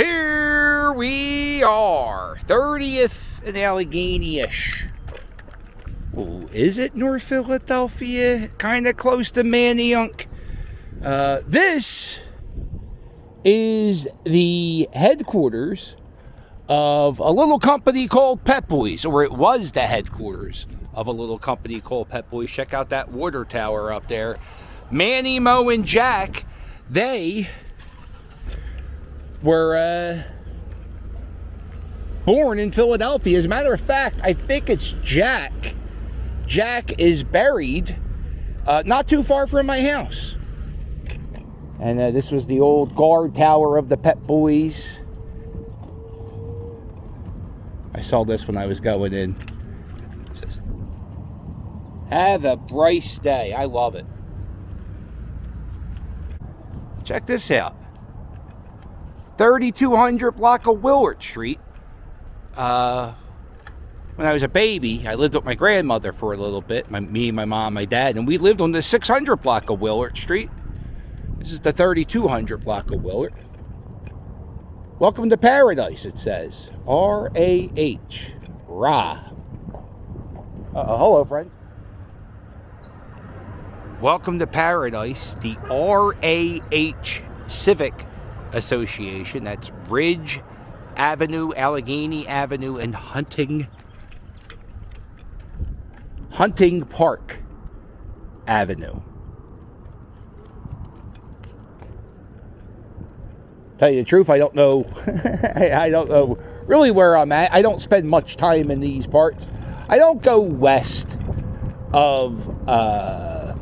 Here we are, 30th and Allegheny-ish. Oh, is it North Philadelphia? Kind of close to Manayunk. This is the headquarters of a little company called Pep Boys, or it was the headquarters of a little company called Pep Boys. Check out that water tower up there. Manny, Mo, and Jack, they were born in Philadelphia. As a matter of fact, I think it's Jack. Jack is buried not too far from my house. And this was the old guard tower of the Pep Boys. I saw this when I was going in. It says, "Have a Bryce day." I love it. Check this out. 3200 block of Willard Street. When I was a baby, I lived with my grandmother for a little bit. Me, my mom, my dad, and we lived on the 600 block of Willard Street. This is the 3200 block of Willard. Welcome to paradise, it says. R-A-H. Ra. Hello, friend. Welcome to paradise, the R-A-H Civic Association. That's Ridge Avenue, Allegheny Avenue, and Hunting Park Avenue. Tell you the truth, I don't know. I don't know really where I'm at. I don't spend much time in these parts. I don't go west of, I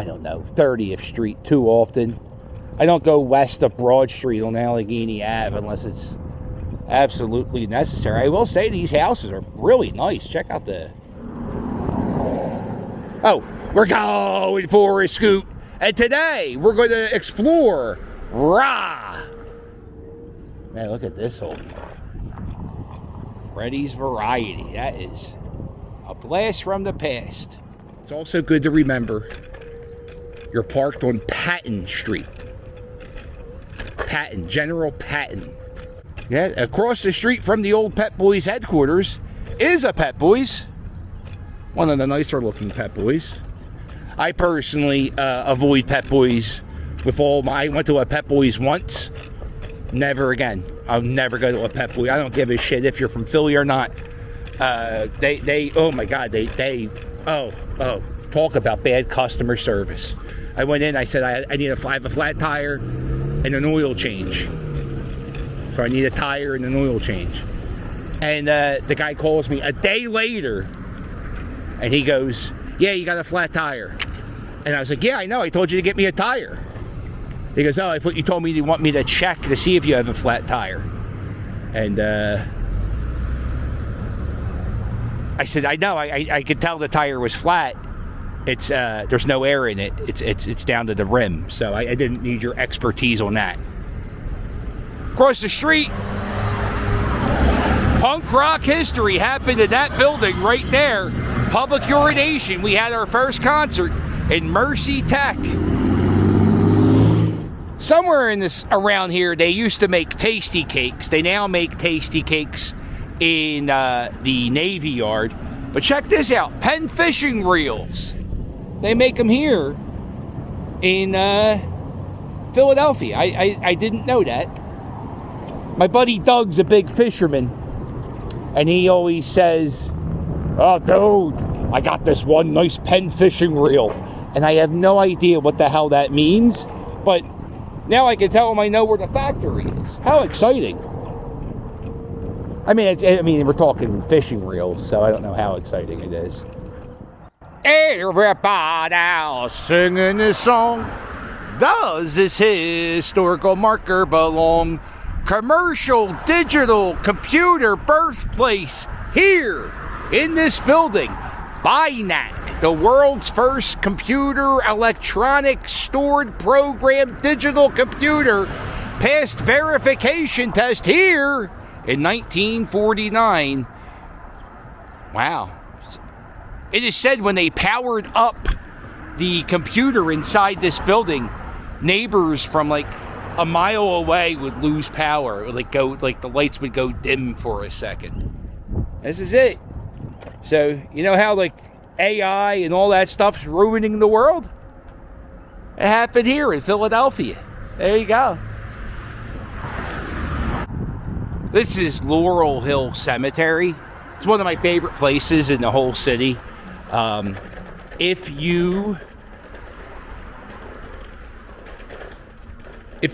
don't know, 30th Street too often. I don't go west of Broad Street on Allegheny Ave unless it's absolutely necessary. I will say these houses are really nice. Check out the... Oh, we're going for a scoot. And today, we're going to explore... Rah! Man, look at this old Freddy's Variety. That is a blast from the past. It's also good to remember you're parked on Patton Street. Patton, General Patton. Yeah, across the street from the old Pep Boys headquarters is a Pep Boys. One of the nicer looking Pep Boys. I personally avoid Pep Boys with all my... I went to a Pep Boys once. Never again. I'll never go to a Pep Boy. I don't give a shit if you're from Philly or not. They oh my God, they talk about bad customer service. I went in, I said, I have a flat tire and an oil change. So I need a tire and an oil change. And the guy calls me a day later, and he goes, "Yeah, you got a flat tire." And I was like, "Yeah, I know. I told you to get me a tire." He goes, "Oh, I thought you told me you want me to check to see if you have a flat tire." And I said, "I know. I could tell the tire was flat. It's there's no air in it. It's down to the rim. So I didn't need your expertise on that." Across the street, punk rock history happened in that building right there. Public urination. We had our first concert in Mercy Tech. Somewhere in this around here, they used to make Tasty Cakes. They now make Tasty Cakes in the Navy Yard. But check this out, Penn fishing reels. They make them here in Philadelphia. I didn't know that. My buddy Doug's a big fisherman, and he always says, "Oh, dude, I got this one nice Penn fishing reel." And I have no idea what the hell that means, but now I can tell him I know where the factory is. How exciting. I mean, we're talking fishing reels, so I don't know how exciting it is. Everybody singing this song. Does this historical marker belong? Commercial, digital, computer birthplace here in this building. BINAC, the world's first computer, electronic, stored, programmed, digital computer, passed verification test here in 1949. Wow. It is said when they powered up the computer inside this building, neighbors from like a mile away would lose power. It would like the lights would go dim for a second. This is it. So you know how like AI and all that stuff's ruining the world? It happened here in Philadelphia. There you go. This is Laurel Hill Cemetery. It's one of my favorite places in the whole city. If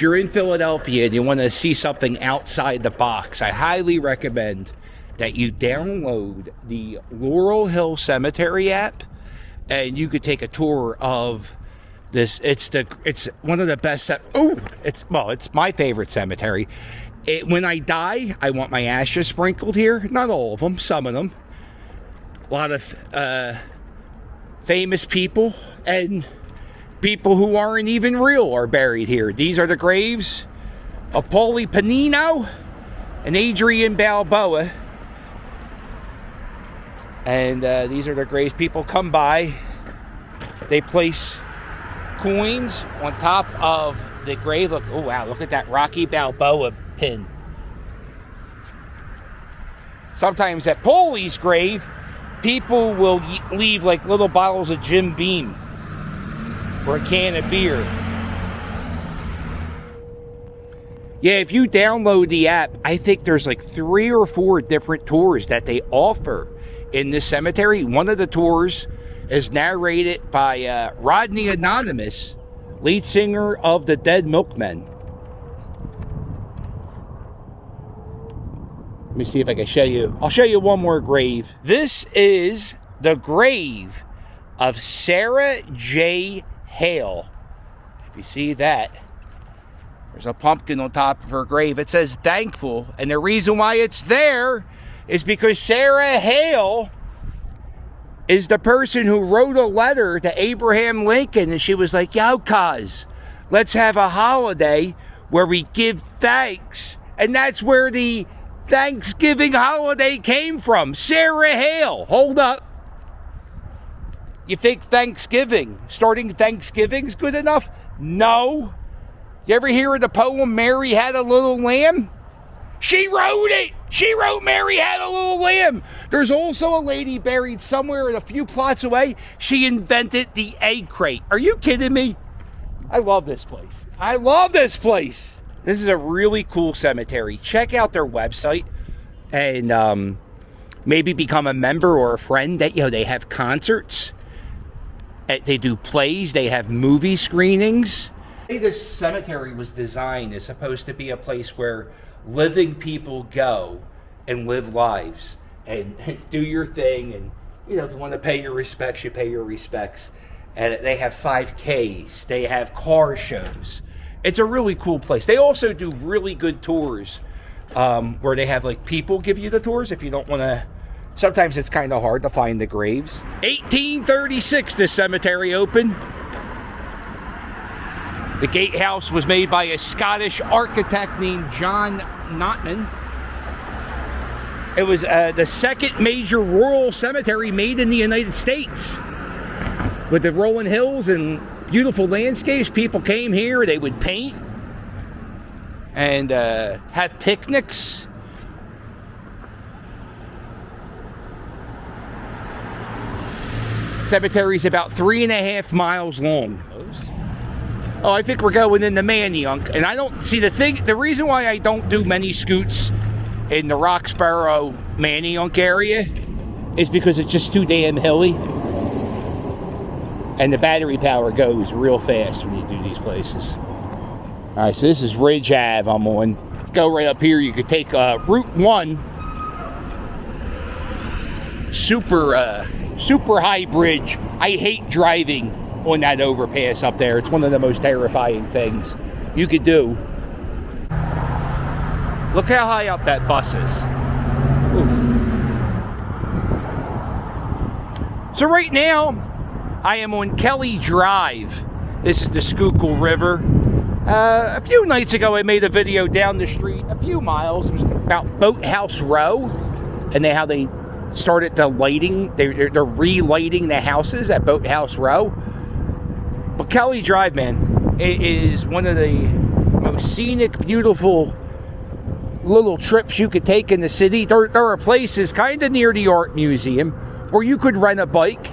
you're in Philadelphia and you want to see something outside the box, I highly recommend that you download the Laurel Hill Cemetery app, and you could take a tour of this. It's one of the best. It's my favorite cemetery. When I die, I want my ashes sprinkled here. Not all of them, some of them. A lot of famous people and people who aren't even real are buried here. These are the graves of Paulie Panino and Adrian Balboa. And these are the graves. People come by. They place coins on top of the grave. Look, oh wow, look at that Rocky Balboa pin. Sometimes at Paulie's grave, people will leave like little bottles of Jim Beam or a can of beer. Yeah, if you download the app, I think there's like 3 or 4 different tours that they offer in this cemetery. One of the tours is narrated by Rodney Anonymous, lead singer of the Dead Milkmen. Let me see if I can show you. I'll show you one more grave. This is the grave of Sarah J. Hale. If you see that, there's a pumpkin on top of her grave. It says thankful. And the reason why it's there is because Sarah Hale is the person who wrote a letter to Abraham Lincoln. And she was like, yo, cuz, let's have a holiday where we give thanks. And that's where the Thanksgiving holiday came from. Sarah Hale. Hold up. You think starting Thanksgiving's good enough? No. You ever hear of the poem Mary Had a Little Lamb? She wrote it. She wrote Mary Had a Little Lamb. There's also a lady buried somewhere a few plots away. She invented the egg crate. Are you kidding me? I love this place. I love this place. This is a really cool cemetery. Check out their website and maybe become a member or a friend. That they have concerts. They do plays. They have movie screenings. This cemetery was designed as supposed to be a place where living people go and live lives and do your thing. And if you want to pay your respects, you pay your respects. And they have 5Ks. They have car shows. It's a really cool place. They also do really good tours where they have like people give you the tours if you don't want to. Sometimes it's kind of hard to find the graves. 1836, this cemetery opened. The gatehouse was made by a Scottish architect named John Notman. It was the second major rural cemetery made in the United States. With the rolling hills and beautiful landscapes, people came here, they would paint and have picnics. Cemetery's about 3.5 miles long. Oh, I think we're going into Manayunk, and I don't see the reason why I don't do many scoots in the Roxborough Manayunk area is because it's just too damn hilly. And the battery power goes real fast when you do these places. All right, so this is Ridge Ave I'm on. Go right up here. You could take Route 1. Super high bridge. I hate driving on that overpass up there. It's one of the most terrifying things you could do. Look how high up that bus is. Oof. So right now, I am on Kelly Drive. This is the Schuylkill River. A few nights ago, I made a video down the street, a few miles. It was about Boathouse Row, and how they started the lighting. They're relighting the houses at Boathouse Row. But Kelly Drive, man, it is one of the most scenic, beautiful little trips you could take in the city. There are places kind of near the art museum where you could rent a bike,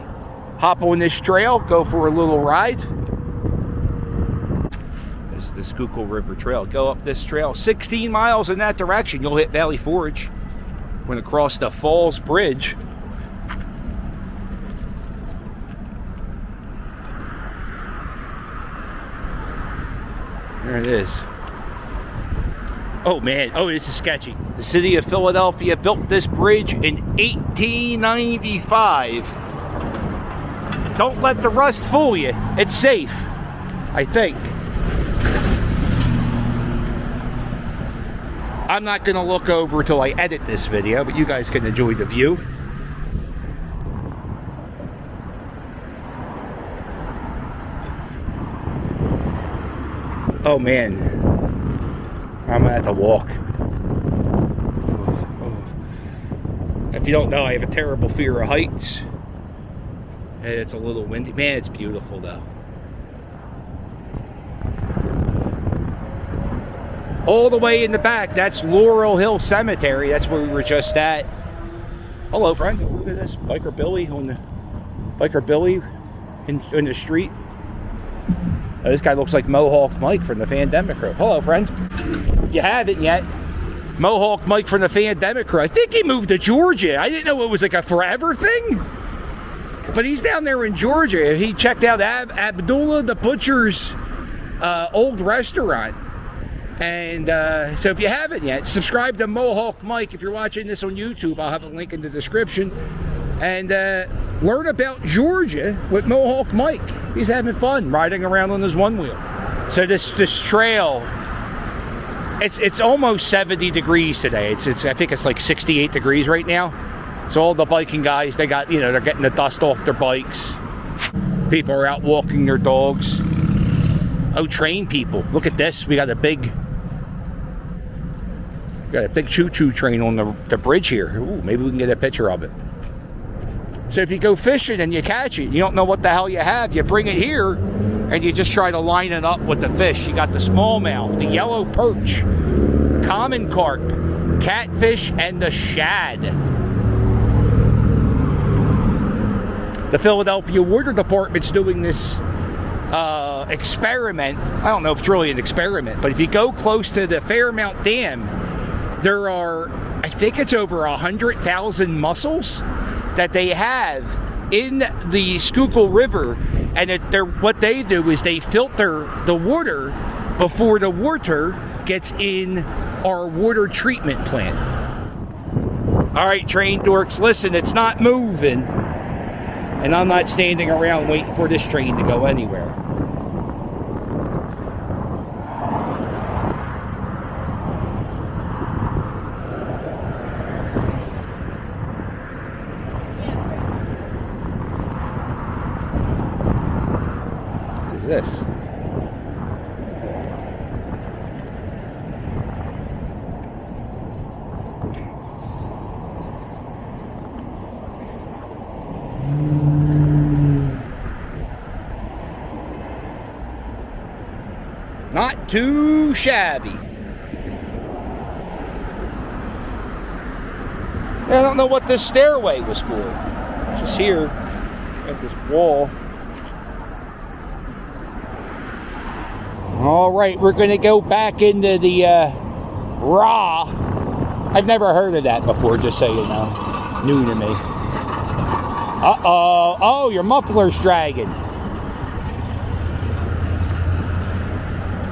hop on this trail, go for a little ride. This is the Schuylkill River Trail. Go up this trail 16 miles in that direction. You'll hit Valley Forge. We're going to cross the Falls Bridge. There it is. Oh man, oh, this is sketchy. The city of Philadelphia built this bridge in 1895. Don't let the rust fool you. It's safe, I think. I'm not going to look over till I edit this video, but you guys can enjoy the view. Oh man, I'm gonna have to walk. If you don't know, I have a terrible fear of heights. And it's a little windy. Man, it's beautiful though. All the way in the back, that's Laurel Hill Cemetery. That's where we were just at. Hello, friend. Look at this. Biker Billy in the street. Oh, this guy looks like Mohawk Mike from the Pandemic Road. Hello, friend. If you haven't yet, Mohawk Mike from the Pandemic Road. I think he moved to Georgia. I didn't know it was like a forever thing. But he's down there in Georgia. He checked out Abdullah the Butcher's old restaurant. And so if you haven't yet, subscribe to Mohawk Mike. If you're watching this on YouTube, I'll have a link in the description. And learn about Georgia with Mohawk Mike. He's having fun riding around on his one wheel. So this trail, it's almost 70 degrees today. It's I think it's like 68 degrees right now. So all the biking guys, they got, they're getting the dust off their bikes. People are out walking their dogs. Oh, train people. Look at this. We got a big choo-choo train on the bridge here. Ooh, maybe we can get a picture of it. So if you go fishing and you catch it, you don't know what the hell you have, you bring it here and you just try to line it up with the fish. You got the smallmouth, the yellow perch, common carp, catfish, and the shad. The Philadelphia Water Department's doing this experiment. I don't know if it's really an experiment, but if you go close to the Fairmount Dam, there are, I think it's over 100,000 mussels that they have in the Schuylkill River, and what they do is they filter the water before the water gets in our water treatment plant. All right, train dorks, listen, it's not moving, and I'm not standing around waiting for this train to go anywhere. This. Not too shabby. I don't know what this stairway was for. Just here at this wall. All right, we're going to go back into the raw. I've never heard of that before, just so you know. New to me. Uh-oh. Oh, your muffler's dragging.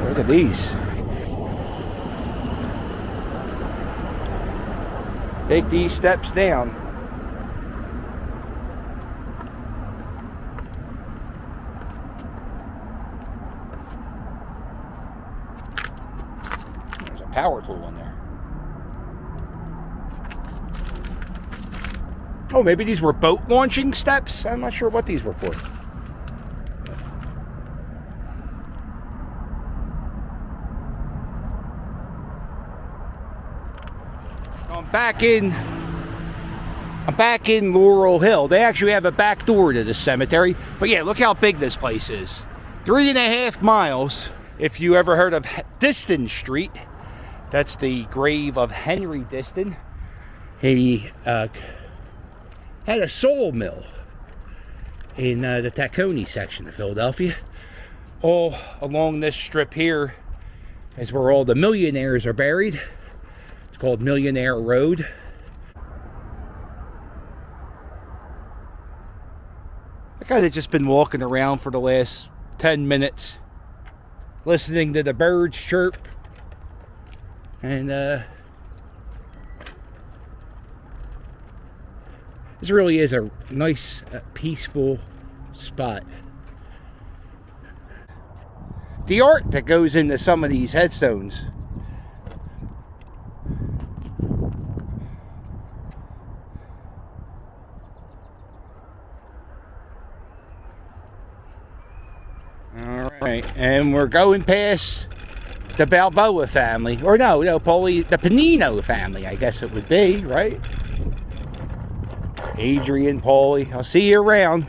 Look at these. Take these steps down. Power tool in there. Oh, maybe these were boat launching steps? I'm not sure what these were for. I'm back in Laurel Hill. They actually have a back door to this cemetery. But yeah, look how big this place is. 3.5 miles. If you ever heard of Diston Street, that's the grave of Henry Diston. He had a sawmill mill in the Tacony section of Philadelphia. All along this strip here is where all the millionaires are buried. It's called Millionaire Road. I kind of just been walking around for the last 10 minutes, listening to the birds chirp, and this really is a nice, peaceful spot. The art that goes into some of these headstones. All right, and we're going past the Balboa family, or no, Paulie, the Panino family, I guess it would be, right? Adrian, Paulie, I'll see you around.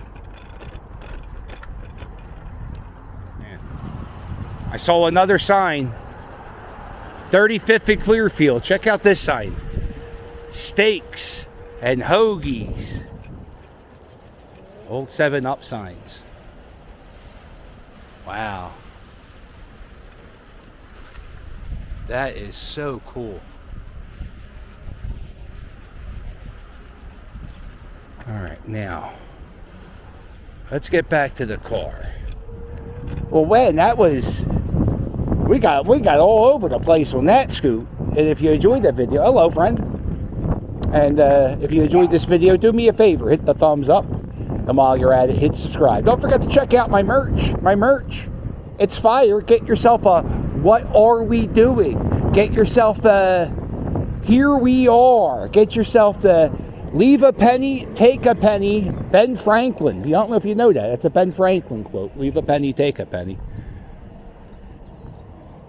Man. I saw another sign, 35th and Clearfield. Check out this sign. Steaks and hoagies. Old 7-Up signs. Wow. That is so cool. All right, now let's get back to the car. Well, when that was, we got all over the place on that scoot. And if you enjoyed that video, hello friend. And if you enjoyed this video, do me a favor, hit the thumbs up. And while you're at it, hit subscribe. Don't forget to check out my merch. It's fire. Get yourself a What Are We Doing? Get yourself a Here We Are. Get yourself the Leave a Penny, Take a Penny, Ben Franklin. I don't know if you know that. That's a Ben Franklin quote. Leave a penny, take a penny.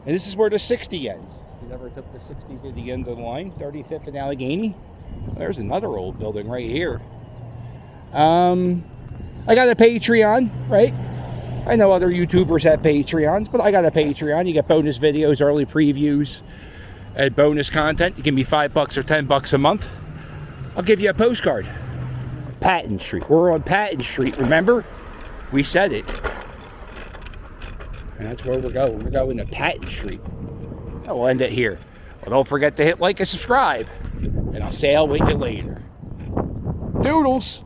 And this is where the 60 ends. You never took the 60 to the end of the line. 35th and Allegheny. There's another old building right here. I got a Patreon, right? I know other YouTubers have Patreons, but I got a Patreon. You get bonus videos, early previews, and bonus content. You give me $5 or $10 a month. I'll give you a postcard. Patton Street. We're on Patton Street, remember? We said it. And that's where we're going. We're going to Patton Street. We'll end it here. Well, don't forget to hit like and subscribe. And I'll say I'll wait you later. Doodles!